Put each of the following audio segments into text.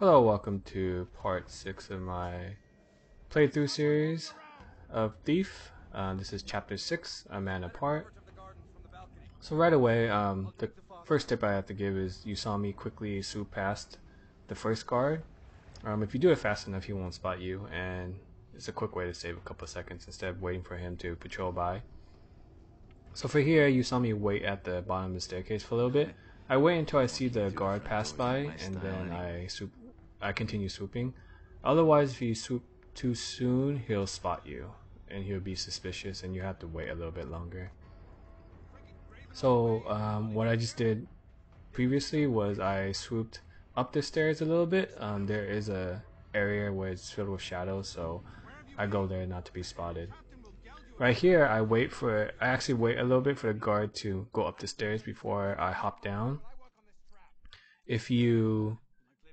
Hello, welcome to part 6 of my playthrough series of Thief. This is chapter 6, A Man Apart. So right away, the first tip I have to give is you saw me quickly swoop past the first guard. If you do it fast enough, he won't spot you, and it's a quick way to save a couple of seconds instead of waiting for him to patrol by. So for here, you saw me wait at the bottom of the staircase for a little bit. I wait until I see the guard pass by, and then I continue swooping. Otherwise, if you swoop too soon, he'll spot you, and he'll be suspicious, and you have to wait a little bit longer. So what I just did previously was I swooped up the stairs a little bit. There is a area where it's filled with shadows, so I go there not to be spotted. Right here, I actually wait a little bit for the guard to go up the stairs before I hop down. If you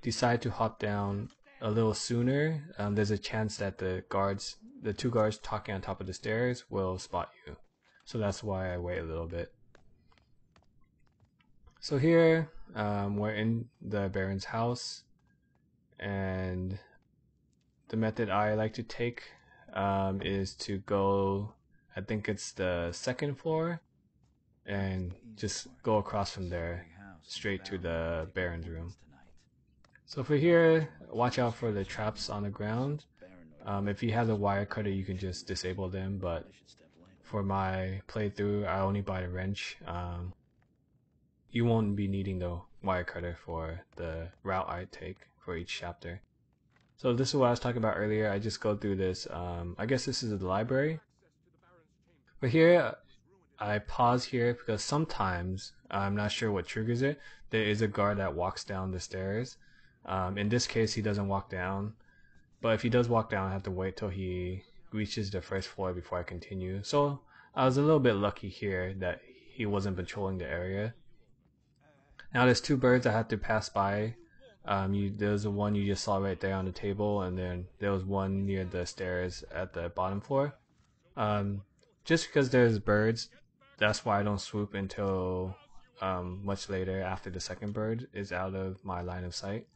decide to hop down a little sooner, there's a chance that the two guards talking on top of the stairs will spot you. So that's why I wait a little bit. So here, we're in the Baron's house, and the method I like to take is to go, I think it's the second floor, and just go across from there straight to the Baron's room. So for here, watch out for the traps on the ground. If you have the wire cutter, you can just disable them, but for my playthrough, I only buy the wrench. You won't be needing the wire cutter for the route I take for each chapter. So this is what I was talking about earlier. I just go through this, I guess this is the library. But here, I pause here because sometimes, I'm not sure what triggers it, there is a guard that walks down the stairs. In this case, he doesn't walk down, but if he does walk down, I have to wait till he reaches the first floor before I continue. So I was a little bit lucky here that he wasn't patrolling the area. Now there's two birds I had to pass by. There's the one you just saw right there on the table, and then there was one near the stairs at the bottom floor. Just because there's birds, that's why I don't swoop until much later after the second bird is out of my line of sight.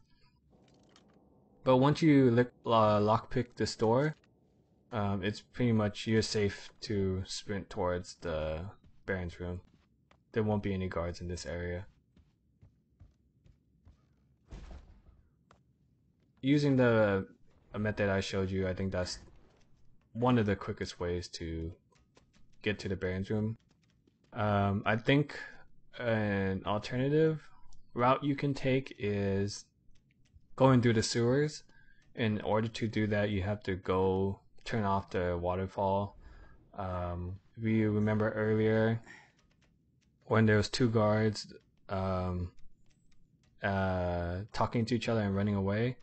But once you lockpick this door, it's pretty much you're safe to sprint towards the Baron's room. There won't be any guards in this area. Using the method I showed you, I think that's one of the quickest ways to get to the Baron's room. I think an alternative route you can take is going through the sewers. In order to do that, you have to go turn off the waterfall. If you remember earlier, when there was two guards talking to each other and running away,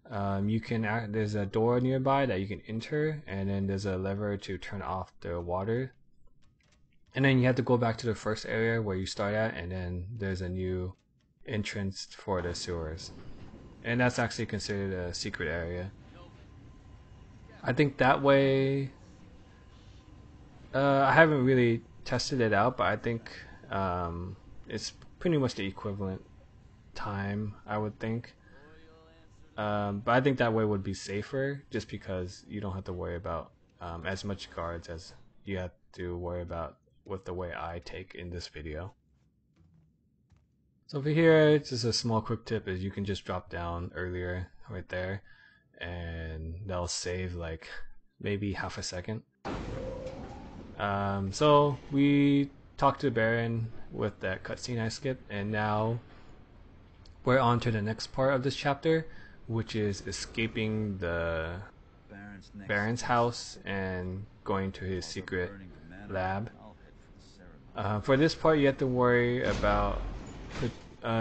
there's a door nearby that you can enter, and then there's a lever to turn off the water. And then you have to go back to the first area where you start at, and then there's a new entrance for the sewers. And that's actually considered a secret area. I think that way, I haven't really tested it out, but I think it's pretty much the equivalent time, I would think. But I think that way would be safer, just because you don't have to worry about as much guards as you have to worry about with the way I take in this video. So over here, just a small quick tip is you can just drop down earlier right there, and that'll save like maybe half a second. So we talked to Baron with that cutscene I skipped, and now we're on to the next part of this chapter, which is escaping the Baron's house and going to his secret lab. For this part, you have to worry about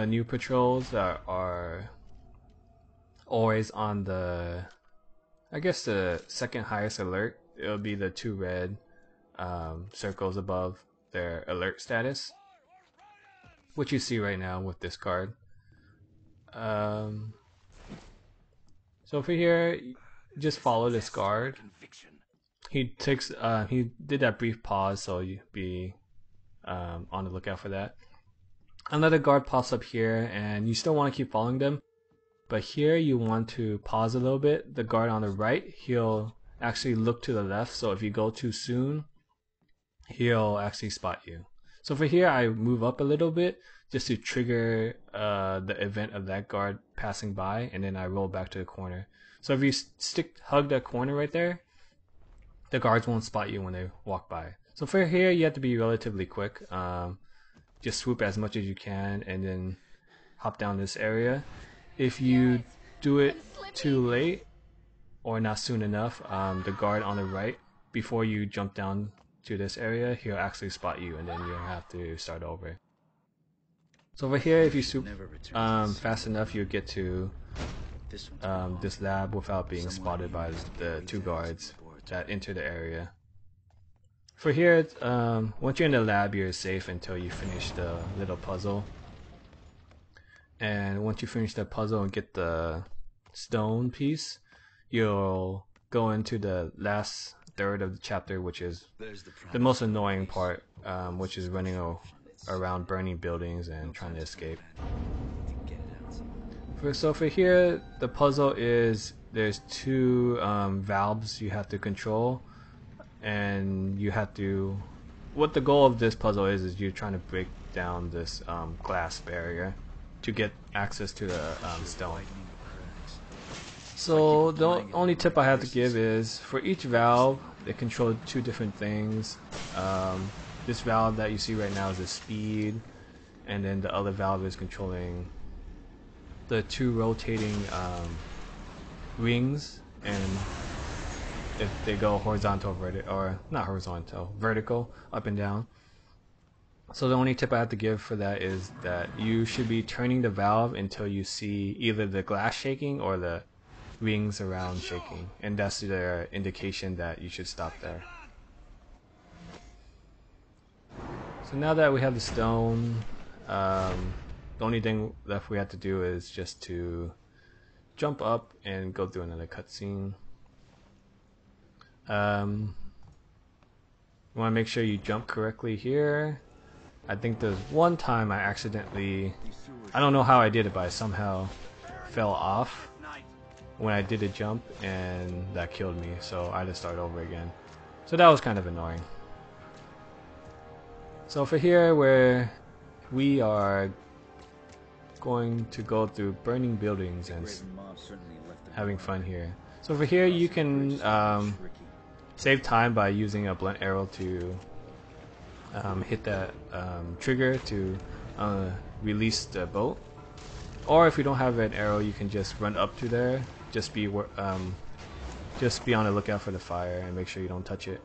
new patrols that are always on the, I guess, the second highest alert. It'll be the two red circles above their alert status, which you see right now with this card. So for here, just follow this guard. He did that brief pause, so you be on the lookout for that. Another guard pops up here, and you still want to keep following them, But here you want to pause a little bit. The guard on the right, he'll actually look to the left, so if you go too soon, he'll actually spot you. So for here, I move up a little bit just to trigger the event of that guard passing by, and then I roll back to the corner. So if you hug that corner right there, the guards won't spot you when they walk by. So for here, you have to be relatively quick. Just swoop as much as you can and then hop down this area. If you do it too late or not soon enough, the guard on the right, before you jump down to this area, he'll actually spot you and then you'll have to start over. So over here, if you swoop fast enough, you'll get to this lab without being spotted by the two guards that enter the area. For here, once you're in the lab, you're safe until you finish the little puzzle. And once you finish that puzzle and get the stone piece, you'll go into the last third of the chapter, which is the most annoying part, which is running around burning buildings and trying to escape. So for here, the puzzle is there's two valves you have to control, and you have to. What the goal of this puzzle is you're trying to break down this glass barrier to get access to the stone. So the only tip I have to give is for each valve, they control two different things. This valve that you see right now is the speed, and then the other valve is controlling the two rotating rings, and if they go horizontal, or not horizontal, vertical, up and down. So the only tip I have to give for that is that you should be turning the valve until you see either the glass shaking or the rings around shaking, and that's the indication that you should stop there. So now that we have the stone, the only thing left we have to do is just to jump up and go through another cutscene. You want to make sure you jump correctly here. I think there's one time I accidentally, I don't know how I did it, but I somehow fell off when I did a jump, and that killed me, so I had to start over again. So that was kind of annoying. So for here, where we are going to go through burning buildings and having fun here. So for here, you can save time by using a blunt arrow to hit that trigger to release the boat. Or if you don't have an arrow, you can just run up to there. Just be on the lookout for the fire and make sure you don't touch it.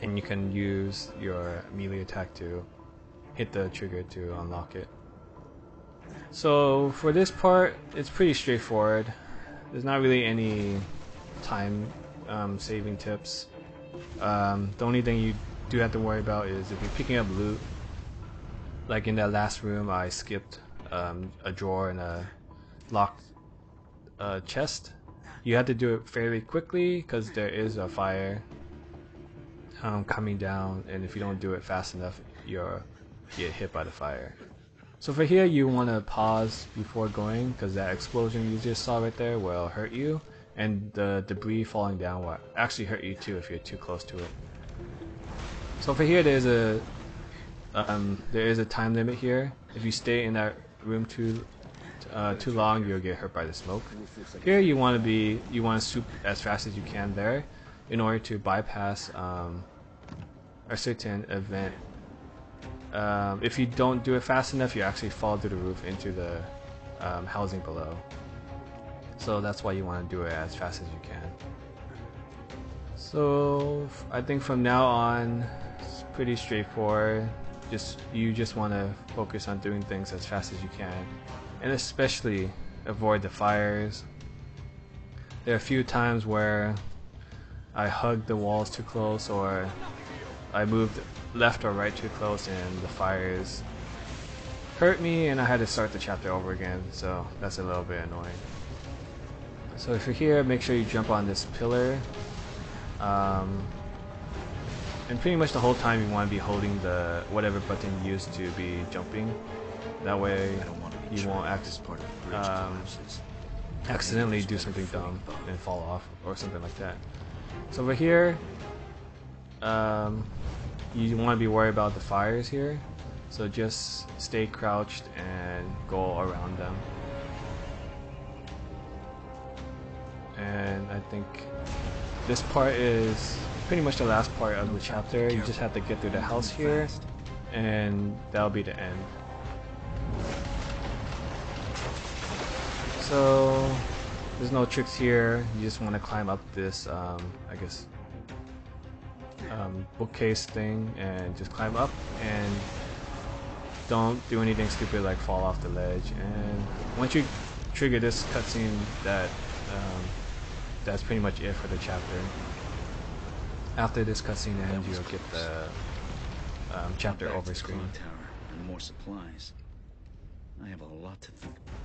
And you can use your melee attack to hit the trigger to unlock it. So for this part, it's pretty straightforward. There's not really any time saving tips. The only thing you do have to worry about is if you're picking up loot. Like in that last room, I skipped a drawer and a locked chest. You have to do it fairly quickly because there is a fire coming down, and if you don't do it fast enough, you'll get hit by the fire. So for here, you want to pause before going because that explosion you just saw right there will hurt you, and the debris falling down will actually hurt you too if you're too close to it. So for here, there is a time limit here. If you stay in that room too long, you'll get hurt by the smoke. Here you want to swoop as fast as you can there in order to bypass a certain event. If you don't do it fast enough, you actually fall through the roof into the housing below. So that's why you want to do it as fast as you can. So I think from now on, it's pretty straightforward. You just want to focus on doing things as fast as you can, and especially avoid the fires. There are a few times where I hugged the walls too close, or I moved left or right too close, and the fires hurt me, and I had to start the chapter over again. So that's a little bit annoying. So if you're here, make sure you jump on this pillar. And pretty much the whole time you want to be holding the whatever button you use to be jumping. That way you won't accidentally do something dumb and fall off or something like that. So over here, you want to be worried about the fires here, so just stay crouched and go around them. And I think this part is pretty much the last part of the chapter. You just have to get through the house here, and that'll be the end. So there's no tricks here. You just want to climb up this, I guess, bookcase thing, and just climb up, and don't do anything stupid like fall off the ledge. And once you trigger this cutscene, that's pretty much it for the chapter. After this cutscene ends, you'll get the chapter over screen. And more supplies. I have a lot to think about.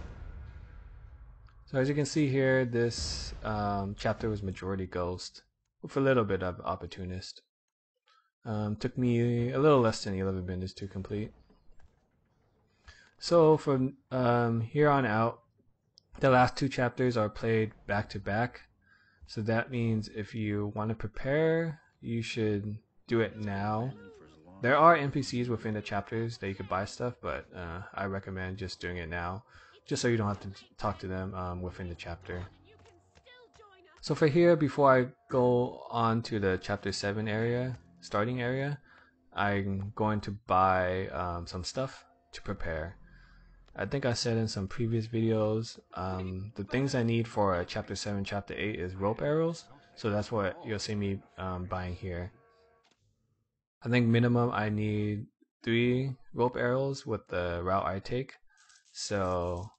So as you can see here, this chapter was majority ghost with a little bit of opportunist. Took me a little less than 11 minutes to complete. So from here on out, the last two chapters are played back to back. So that means if you want to prepare, you should do it now. There are NPCs within the chapters that you could buy stuff, but I recommend just doing it now, just so you don't have to talk to them within the chapter. So for here, before I go on to the chapter 7 area, starting area, I'm going to buy some stuff to prepare. I think I said in some previous videos, the things I need for chapter 7, chapter 8 is rope arrows, so that's what you'll see me buying here. I think minimum I need 3 rope arrows with the route I take, so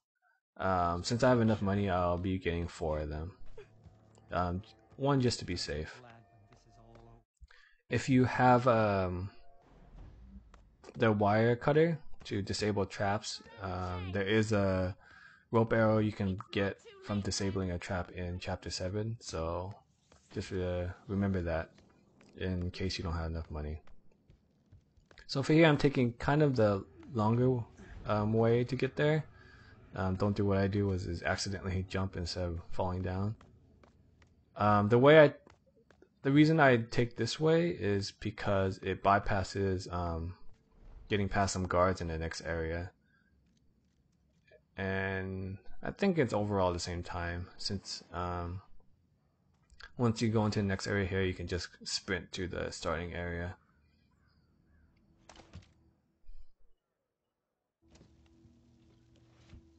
since I have enough money, I'll be getting 4 of them. 1 just to be safe. If you have the wire cutter to disable traps, there is a rope arrow you can get from disabling a trap in chapter 7, so just remember that in case you don't have enough money. So for here, I'm taking kind of the longer way to get there. Don't do what I do, is accidentally jump instead of falling down. The reason I take this way is because it bypasses getting past some guards in the next area, and I think it's overall the same time, since once you go into the next area here, you can just sprint to the starting area.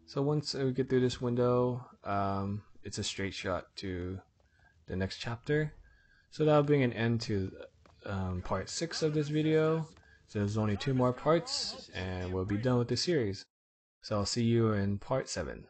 So once we get through this window, it's a straight shot to the next chapter. So that'll bring an end to part 6 of this video. So there's only 2 more parts and we'll be done with the series. So I'll see you in part 7.